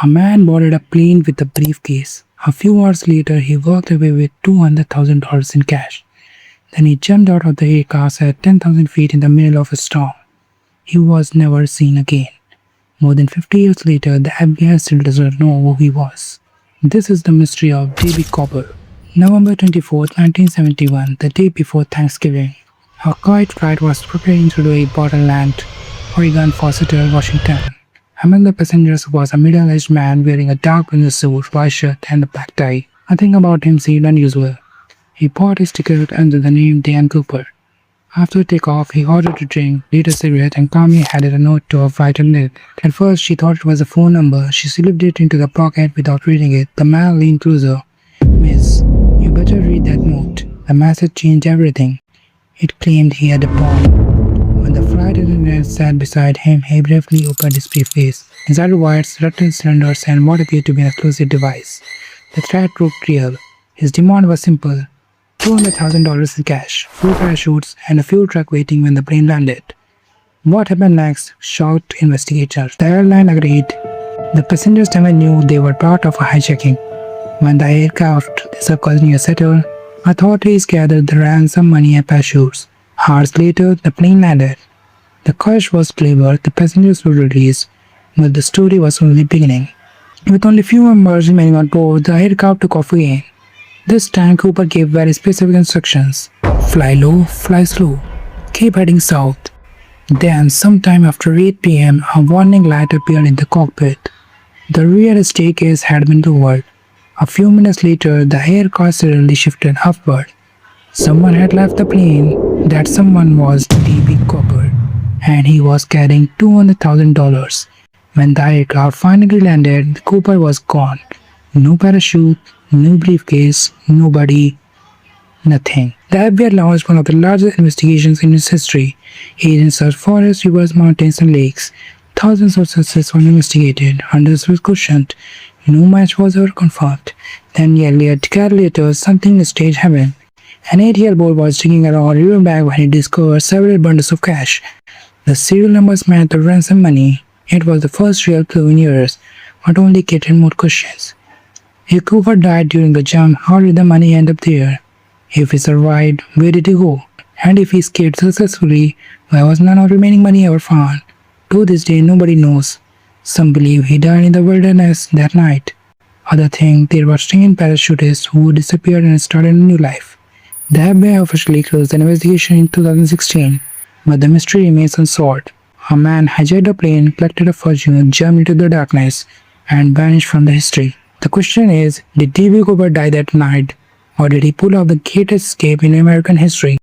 A man boarded a plane with a briefcase. A few hours later, he walked away with $200,000 in cash. Then he jumped out of the aircraft at 10,000 feet in the middle of a storm. He was never seen again. More than 50 years later, the FBI still doesn't know who he was. This is the mystery of J.B. Cooper. November 24, 1971, the day before Thanksgiving. A quiet flight was preparing to do a Borderland, Oregon for Seattle, Washington. Among the passengers was a middle-aged man wearing a dark blue suit, white shirt, and a black tie. Nothing about him seemed unusual. He bought his ticket under the name Dan Cooper. After takeoff, he ordered a drink, lit a cigarette, and calmly handed a note to a flight attendant. At first, she thought it was a phone number. She slipped it into the pocket without reading it. The man leaned closer. "Miss, you better read that note. The message changed everything." It claimed he had a bomb. When the flight attendant sat beside him, he briefly opened his briefcase. Inside were rattle cylinders and what appeared to be an explosive device. The threat proved real. His demand was simple: $200,000 in cash, 4 parachutes, and a fuel truck waiting when the plane landed. What happened next shocked investigators. The airline agreed. The passengers never knew they were part of a hijacking. When the aircraft circled near Seattle, authorities gathered the ransom money and parachutes. Hours later, the plane landed. The crash was clever, the passengers were released, but the story was only beginning. With only few members remaining on board, the aircraft took off again. This time, Cooper gave very specific instructions: fly low, fly slow, keep heading south. Then, sometime after 8 p.m., a warning light appeared in the cockpit. The rear staircase had been lowered. A few minutes later, the aircraft suddenly shifted upward. Someone had left the plane. That someone was J.B. Cooper, and he was carrying $200,000. When the aircraft finally landed, Cooper was gone. No parachute, no briefcase, nobody, nothing. The FBI launched one of the largest investigations in its history. Agents searched forests, rivers, mountains, and lakes. Thousands of suspects were investigated. Hundreds were questioned. No match was ever confirmed. Then nearly a decade later, something strange happened. An 8-year-old boy was digging around a riverbank when he discovered several bundles of cash. The serial numbers matched the ransom money. It was the first real clue in years, but only created more questions. If Cooper died during the jump, how did the money end up there? If he survived, where did he go? And if he escaped successfully, why was none of the remaining money ever found? To this day, nobody knows. Some believe he died in the wilderness that night. Others think there were trained parachutists who disappeared and started a new life. The FBI officially closed the investigation in 2016, but the mystery remains unsolved. A man hijacked a plane, collected a fortune, jumped into the darkness, and vanished from the history. The question is, did J.B. Cooper die that night, or did he pull off the greatest escape in American history?